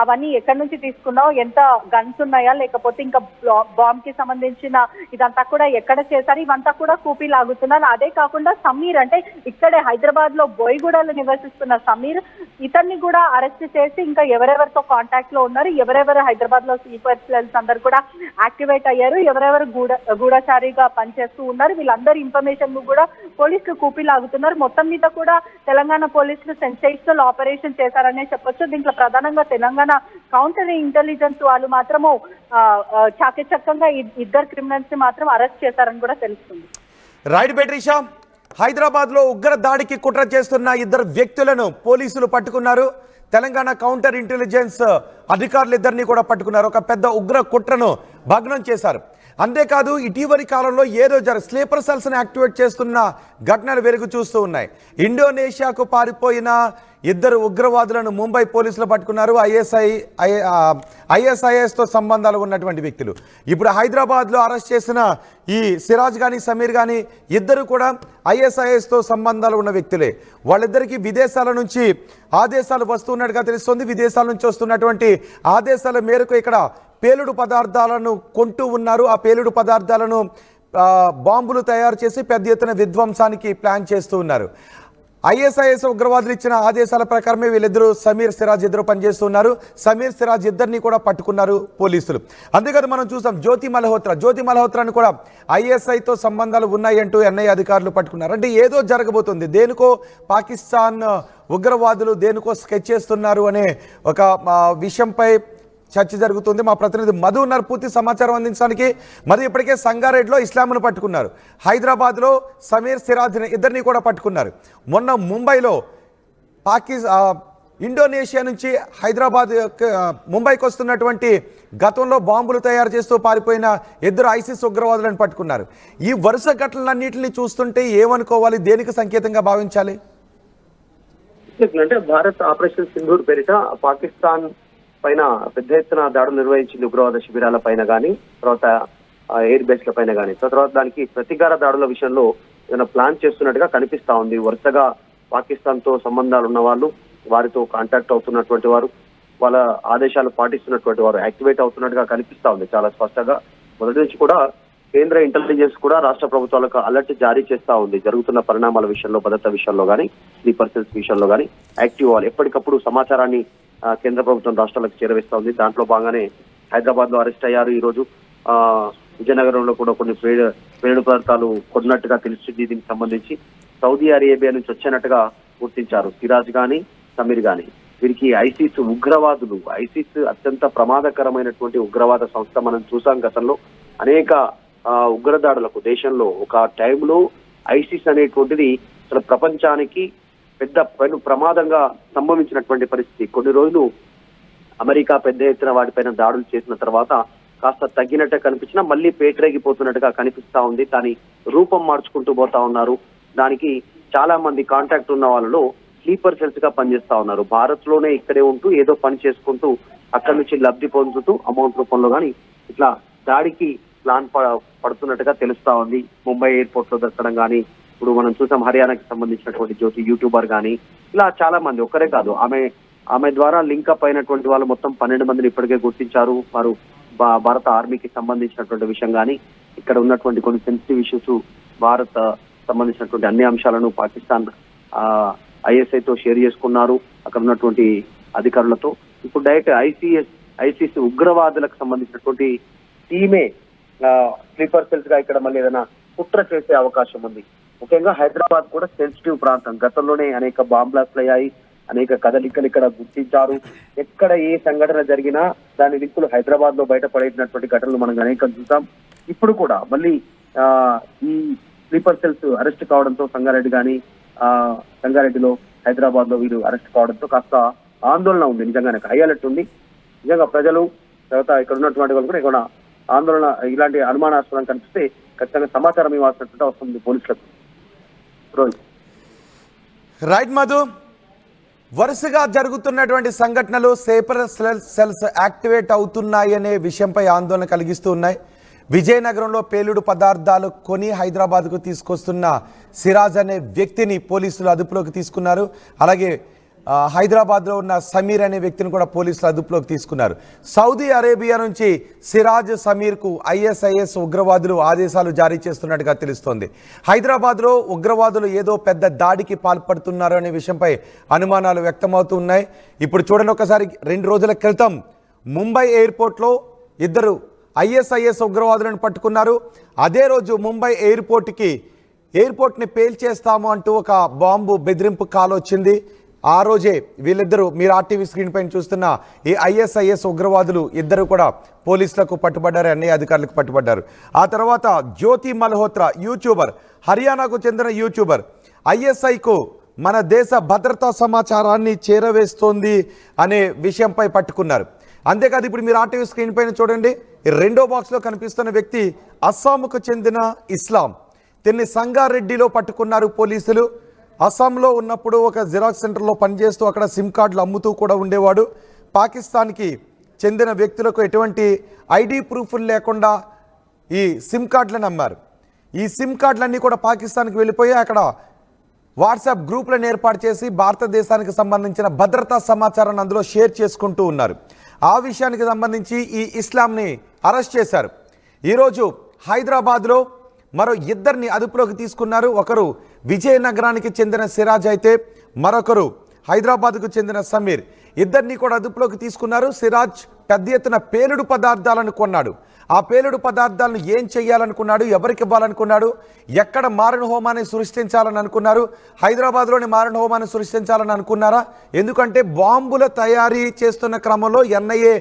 అవన్నీ ఎక్కడి నుంచి తీసుకున్నావు, ఎంత గన్స్ ఉన్నాయా, లేకపోతే ఇంకా బాంబ్ కి సంబంధించిన ఇదంతా కూడా ఎక్కడ చేశారు, ఇవంతా కూడా కూపీ లాగుతున్నారు. అదే కాకుండా సమీర్ అంటే ఇక్కడే హైదరాబాద్ లో బోయిగూడలో నివసిస్తున్న సమీర్, ఇతన్ని కూడా అరెస్ట్ చేసి ఇంకా ఎవరెవరితో కాంటాక్ట్ లో ఉన్నారు, ఎవరెవరు హైదరాబాద్ లో స్లీపర్ సెల్స్ అందరు కూడా యాక్టివేట్ అయ్యారు, ఎవరెవరు గూఢచారిగా పనిచేస్తూ ఉన్నారు, వీళ్ళందరి ఇన్ఫర్మేషన్ కూడా పోలీసులు కూపీ లాగుతున్నారు. మొత్తం మీద కూడా తెలంగాణ పోలీసులు సెన్సేషనల్ ఆపరేషన్ చేశారనే చెప్పొచ్చు. దీంట్లో ప్రధానంగా తెలంగాణ కౌంటర్ ఇంటెలిజెన్స్ వాళ్ళు మాత్రము చాకచక్యంగా ఇద్దరు క్రిమినల్స్ ని మాత్రం అరెస్ట్ చేశారని కూడా తెలుస్తుంది. రైట్ బెట్రీషా, హైదరాబాద్ లో ఉగ్ర దాడికి కుట్ర చేస్తున్న ఇద్దరు వ్యక్తులను పోలీసులు పట్టుకున్నారు. తెలంగాణ కౌంటర్ ఇంటెలిజెన్స్ అధికారులు ఇద్దరిని కూడా పట్టుకున్నారు. ఒక పెద్ద ఉగ్ర కుట్రను భగ్నం చేశారు. అంతేకాదు ఇటీవలి కాలంలో ఏదో స్లీపర్ సెల్స్ని యాక్టివేట్ చేస్తున్న ఘటనలు వెలుగు చూస్తూ ఉన్నాయి. ఇండోనేషియాకు పారిపోయిన ఇద్దరు ఉగ్రవాదులను ముంబై పోలీసులు పట్టుకున్నారు. ఐఎస్ఐఎస్తో సంబంధాలు ఉన్నటువంటి వ్యక్తులు. ఇప్పుడు హైదరాబాద్లో అరెస్ట్ చేసిన ఈ సిరాజ్ కానీ సమీర్ కానీ ఇద్దరు కూడా ఐఎస్ఐఎస్తో సంబంధాలు ఉన్న వ్యక్తులే. వాళ్ళిద్దరికీ విదేశాల నుంచి ఆదేశాలు వస్తున్నట్టుగా తెలుస్తోంది. విదేశాల నుంచి వస్తున్నటువంటి ఆదేశాల మేరకు ఇక్కడ పేలుడు పదార్థాలను కొంటూ ఉన్నారు. ఆ పేలుడు పదార్థాలను బాంబులు తయారు చేసి పెద్ద ఎత్తున విధ్వంసానికి ప్లాన్ చేస్తూ ఉన్నారు. ఐఎస్ఐఎస్ ఉగ్రవాదులు ఇచ్చిన ఆదేశాల ప్రకారమే వీళ్ళిద్దరూ సమీర్ సిరాజ్ ఇద్దరు పనిచేస్తున్నారు. సమీర్ సిరాజ్ ఇద్దరిని కూడా పట్టుకున్నారు పోలీసులు. అంతేకాదు మనం చూసాం జ్యోతి మల్హోత్రాను కూడా ఐఎస్ఐతో సంబంధాలు ఉన్నాయంటూ ఎన్ఐఏ అధికారులు పట్టుకున్నారు. అంటే ఏదో జరగబోతుంది, దేనికో పాకిస్తాన్ ఉగ్రవాదులు దేనికో స్కెచ్ చేస్తున్నారు అనే ఒక విషయంపై చర్చ జరుగుతుంది. మా ప్రతినిధి మధు ఉన్నారు పూర్తి సమాచారం అందించడానికి. మధు, ఇప్పటికే సంగారెడ్డిలో ఇస్లాంను పట్టుకున్నారు, హైదరాబాద్లో సమీర్ సిరాజ్ ఇద్దరిని కూడా పట్టుకున్నారు. మొన్న ముంబైలో ఇండోనేషియా నుంచి ముంబైకి వస్తున్నటువంటి గతంలో బాంబులు తయారు చేస్తూ పారిపోయిన ఇద్దరు ఐసిస్ ఉగ్రవాదులను పట్టుకున్నారు. ఈ వరుస ఘటనలన్నింటినీ చూస్తుంటే ఏమనుకోవాలి, దేనికి సంకేతంగా భావించాలి? అంటే భారత్ ఆపరేషన్ సింధూర్ పేరిట పాకిస్తాన్ పైన పెద్ద ఎత్తున దాడులు నిర్వహించింది ఉగ్రవాద శిబిరాల పైన కానీ, తర్వాత ఎయిర్ బేస్ల పైన కానీ. తర్వాత దానికి ప్రతీకార దాడుల విషయంలో ఏదైనా ప్లాన్ చేస్తున్నట్టుగా కనిపిస్తా ఉంది. వరుసగా పాకిస్తాన్ తో సంబంధాలు ఉన్న వాళ్ళు, వారితో కాంటాక్ట్ అవుతున్నటువంటి వారు, వాళ్ళ ఆదేశాలు పాటిస్తున్నటువంటి వారు యాక్టివేట్ అవుతున్నట్టుగా కనిపిస్తా ఉంది చాలా స్పష్టంగా. మొదటి నుంచి కూడా కేంద్ర ఇంటెలిజెన్స్ కూడా రాష్ట్ర ప్రభుత్వాలకు అలర్ట్ జారీ చేస్తా ఉంది. జరుగుతున్న పరిణామాల విషయంలో, భద్రత విషయంలో కానీ, స్లీపర్ సెల్స్ విషయంలో కానీ యాక్టివ్ అవ్వాలి. ఎప్పటికప్పుడు సమాచారాన్ని కేంద్ర ప్రభుత్వం రాష్ట్రాలకు చేరవేస్తా ఉంది. దాంట్లో భాగంగానే హైదరాబాద్ లో అరెస్ట్ అయ్యారు. ఈ రోజు విజయనగరంలో కూడా కొన్ని పేలుడు పదార్థాలు కొన్నట్టుగా తెలుస్తుంది. దీనికి సంబంధించి సౌదీ అరేబియా నుంచి వచ్చినట్టుగా గుర్తించారు సిరాజ్ గాని, సమీర్ గాని. వీరికి ఐసిస్ ఉగ్రవాదులు. ఐసిస్ అత్యంత ప్రమాదకరమైనటువంటి ఉగ్రవాద సంస్థ. మనం చూసాం గతంలో అనేక ఉగ్రదాడులకు దేశంలో ఒక టైంలో ఐసిస్ అనేటువంటిది అసలు ప్రపంచానికి పెద్ద ప్రమాదంగా సంభవించినటువంటి పరిస్థితి. కొన్ని రోజులు అమెరికా పెద్ద ఎత్తున వాటిపైన దాడులు చేసిన తర్వాత కాస్త తగ్గినట్టే కనిపించినా మళ్ళీ పేటరేగిపోతున్నట్టుగా కనిపిస్తా ఉంది. దాని రూపం మార్చుకుంటూ పోతా ఉన్నారు. దానికి చాలా మంది కాంటాక్ట్ ఉన్న వాళ్ళలో స్లీపర్ సెల్స్ గా పనిచేస్తా ఉన్నారు. భారత్ లోనే ఇక్కడే ఉంటూ ఏదో పని చేసుకుంటూ అక్కడి నుంచి లబ్ధి పొందుతూ అమౌంట్ రూపంలో కానీ ఇట్లా దాడికి ప్లాన్ పడుతున్నట్టుగా తెలుస్తా ఉంది. ముంబై ఎయిర్పోర్ట్ లో దొరకడం కానీ, ఇప్పుడు మనం చూసాం హర్యానాకి సంబంధించినటువంటి జ్యోతి యూట్యూబర్ కానీ, ఇలా చాలా మంది, ఒక్కరే కాదు, ఆమె ద్వారా లింకప్ అయినటువంటి వాళ్ళు మొత్తం 12 మందిని ఇప్పటికే గుర్తించారు. వారు భారత ఆర్మీకి సంబంధించినటువంటి విషయం కానీ, ఇక్కడ ఉన్నటువంటి కొన్ని సెన్సిటివ్ ఇష్యూస్, భారత్ సంబంధించినటువంటి అన్ని అంశాలను పాకిస్తాన్ ఐఎస్ఐతో షేర్ చేసుకున్నారు అక్కడ ఉన్నటువంటి అధికారులతో. ఇప్పుడు డైరెక్ట్ ఐసిస్ ఉగ్రవాదులకు సంబంధించినటువంటి టీమే స్లీపర్ సెల్స్ గా ఇక్కడ మళ్ళీ ఏదైనా కుట్ర చేసే అవకాశం ఉంది. ముఖ్యంగా హైదరాబాద్ కూడా సెన్సిటివ్ ప్రాంతం. గతంలోనే అనేక బాంబ్ బ్లాస్ట్లు అయ్యాయి, అనేక కదలికలు ఇక్కడ గుర్తించారు. ఎక్కడ ఏ సంఘటన జరిగినా దాని లింకులు హైదరాబాద్ లో బయటపడేటటువంటి ఘటనలు మనం అనేకం చూసాం. ఇప్పుడు కూడా మళ్ళీ ఈ స్లీపర్ సెల్స్ అరెస్ట్ కావడంతో సంగారెడ్డిలో హైదరాబాద్ లో వీరు అరెస్ట్ కావడంతో కాస్త ఆందోళన ఉంది. నిజంగానే హై అలర్ట్ ఉంది. నిజంగా ప్రజలు, తర్వాత ఇక్కడ ఉన్నటువంటి వాళ్ళు కూడా ఇక్కడ ఆందోళన, ఇలాంటి అనుమానాస్పదం కనిపిస్తే ఖచ్చితంగా సమాచారం ఇవ్వాల్సినట్టు వస్తుంది పోలీసులకు. రైట్ మధు, వరుసగా జరుగుతున్నటువంటి సంఘటనలు స్లీపర్ సెల్స్ యాక్టివేట్ అవుతున్నాయనే విషయంపై ఆందోళన కలిగిస్తూ ఉన్నాయి. విజయనగరంలో పేలుడు పదార్థాలు కొని హైదరాబాద్కు తీసుకొస్తున్న సిరాజ్ అనే వ్యక్తిని పోలీసులు అదుపులోకి తీసుకున్నారు. అలాగే హైదరాబాద్లో ఉన్న సమీర్ అనే వ్యక్తిని కూడా పోలీసులు అదుపులోకి తీసుకున్నారు. సౌదీ అరేబియా నుంచి సిరాజ్ సమీర్కు ISIS ఉగ్రవాదులు ఆదేశాలు జారీ చేస్తున్నట్టుగా తెలుస్తోంది. హైదరాబాద్లో ఉగ్రవాదులు ఏదో పెద్ద దాడికి పాల్పడుతున్నారు అనే విషయంపై అనుమానాలు వ్యక్తమవుతున్నాయి. ఇప్పుడు చూడండి, ఒకసారి 2 రోజుల క్రితం ముంబై ఎయిర్పోర్ట్లో ఇద్దరు ISIS ఉగ్రవాదులను పట్టుకున్నారు. అదే రోజు ముంబై ఎయిర్పోర్ట్ని పేల్చేస్తాము అంటూ ఒక బాంబు బెదిరింపు కాల్ వచ్చింది. ఆ రోజే వీళ్ళిద్దరూ, మీరు RTV స్క్రీన్ పైన చూస్తున్న ఈ ISIS ఉగ్రవాదులు ఇద్దరు కూడా పోలీసులకు పట్టుబడ్డారు, అన్ని అధికారులకు పట్టుబడ్డారు. ఆ తర్వాత జ్యోతి మల్హోత్రా యూట్యూబర్, హర్యానాకు చెందిన యూట్యూబర్, ISIకు మన దేశ భద్రతా సమాచారాన్ని చేరవేస్తోంది అనే విషయంపై పట్టుకున్నారు. అంతేకాదు, ఇప్పుడు మీరు RTV స్క్రీన్ పైన చూడండి, ఈ 2వ బాక్స్లో కనిపిస్తున్న వ్యక్తి అస్సాంకు చెందిన ఇస్లాం. దీన్ని సంగారెడ్డిలో పట్టుకున్నారు పోలీసులు. అస్సాంలో ఉన్నప్పుడు ఒక జిరాక్స్ సెంటర్లో పనిచేస్తూ అక్కడ సిమ్ కార్డులు అమ్ముతూ కూడా ఉండేవాడు. పాకిస్తాన్కి చెందిన వ్యక్తులకు ఎటువంటి ID ప్రూఫ్లు లేకుండా ఈ సిమ్ కార్డులను అమ్మారు. ఈ సిమ్ కార్డులన్నీ కూడా పాకిస్తాన్కి వెళ్ళిపోయి అక్కడ వాట్సాప్ గ్రూపులను ఏర్పాటు చేసి భారతదేశానికి సంబంధించిన భద్రతా సమాచారాన్ని అందులో షేర్ చేసుకుంటూ ఉన్నారు. ఆ విషయానికి సంబంధించి ఈ ఇస్లాంని అరెస్ట్ చేశారు. ఈరోజు హైదరాబాద్లో మరో ఇద్దరిని అదుపులోకి తీసుకున్నారు. ఒకరు విజయనగరానికి చెందిన సిరాజ్ అయితే మరొకరు హైదరాబాద్కు చెందిన సమీర్. ఇద్దరిని కూడా అదుపులోకి తీసుకున్నారు. సిరాజ్ పెద్ద ఎత్తున పేలుడు పదార్థాలను కొన్నాడు. ఆ పేలుడు పదార్థాలను ఏం చేయాలనుకున్నాడు, ఎవరికి ఇవ్వాలనుకున్నాడు, ఎక్కడ మారణ హోమాన్ని సృష్టించాలని అనుకున్నారు, హైదరాబాద్లోని మారణ హోమాన్ని సృష్టించాలని అనుకున్నారా? ఎందుకంటే బాంబుల తయారీ చేస్తున్న క్రమంలో NIA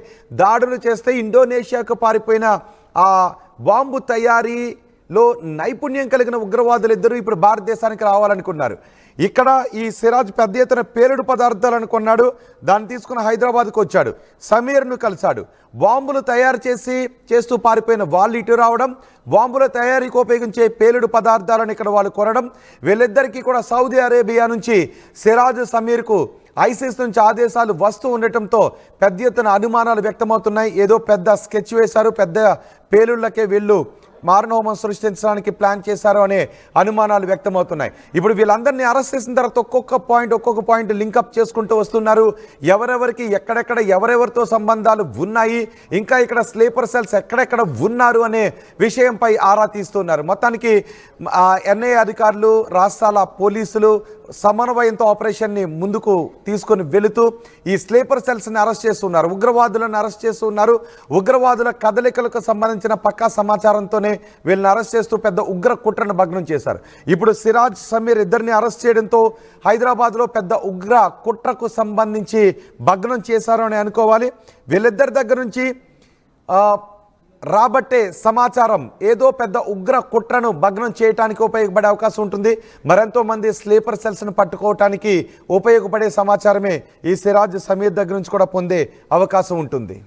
దాడులు చేస్తే ఇండోనేషియాకు పారిపోయిన ఆ బాంబు తయారీలో నైపుణ్యం కలిగిన ఉగ్రవాదులు ఇద్దరు ఇప్పుడు భారతదేశానికి రావాలనుకున్నారు. ఇక్కడ ఈ సిరాజ్ పెద్ద ఎత్తున పేలుడు పదార్థాలను కొన్నాడు. దాన్ని తీసుకుని హైదరాబాద్కు వచ్చాడు. సమీర్ను కలిశాడు. బాంబులు తయారు చేస్తూ పారిపోయిన వాళ్ళు ఇటు రావడం, బాంబుల తయారీకి ఉపయోగించే పేలుడు పదార్థాలను ఇక్కడ వాళ్ళు కొనడం, వీళ్ళిద్దరికీ కూడా సౌదీ అరేబియా నుంచి సిరాజ్ సమీర్కు ISIS నుంచి ఆదేశాలు వస్తూ ఉండటంతో పెద్ద ఎత్తున అనుమానాలు వ్యక్తమవుతున్నాయి. ఏదో పెద్ద స్కెచ్ వేశారు, పెద్ద పేలుళ్లకే వీళ్ళు మారణహోమం సృష్టించడానికి ప్లాన్ చేశారు అనే అనుమానాలు వ్యక్తమవుతున్నాయి. ఇప్పుడు వీళ్ళందరినీ అరెస్ట్ చేసిన తర్వాత ఒక్కొక్క పాయింట్ లింకప్ చేసుకుంటూ వస్తున్నారు. ఎవరెవరికి ఎక్కడెక్కడ ఎవరెవరితో సంబంధాలు ఉన్నాయి, ఇంకా ఇక్కడ స్లీపర్ సెల్స్ ఎక్కడెక్కడ ఉన్నారు అనే విషయంపై ఆరా తీస్తున్నారు. మొత్తానికి NIA అధికారులు, రాష్ట్రాల పోలీసులు సమన్వయంతో ఆపరేషన్ని ముందుకు తీసుకుని వెళుతూ ఈ స్లీపర్ సెల్స్ని అరెస్ట్ చేస్తున్నారు, ఉగ్రవాదులను అరెస్ట్ చేస్తున్నారు. ఉగ్రవాదుల కదలికలకు సంబంధించిన పక్కా సమాచారంతోనే వీళ్ళని అరెస్ట్ చేస్తూ పెద్ద ఉగ్ర కుట్రను భగ్నం చేశారు. ఇప్పుడు సిరాజ్ సమీర్ ఇద్దరిని అరెస్ట్ చేయడంతో హైదరాబాద్లో పెద్ద ఉగ్ర కుట్రకు సంబంధించి భగ్నం చేశారు అని అనుకోవాలి. వీళ్ళిద్దరి దగ్గర నుంచి రాబట్టే సమాచారం ఏదో పెద్ద ఉగ్ర కుట్రను భగ్నం చేయడానికి ఉపయోగపడే అవకాశం ఉంటుంది. మరెంతో మంది స్లీపర్ సెల్స్ను పట్టుకోవటానికి ఉపయోగపడే సమాచారమే ఈ సిరాజ్ సమీర్ దగ్గర నుంచి కూడా పొందే అవకాశం ఉంటుంది.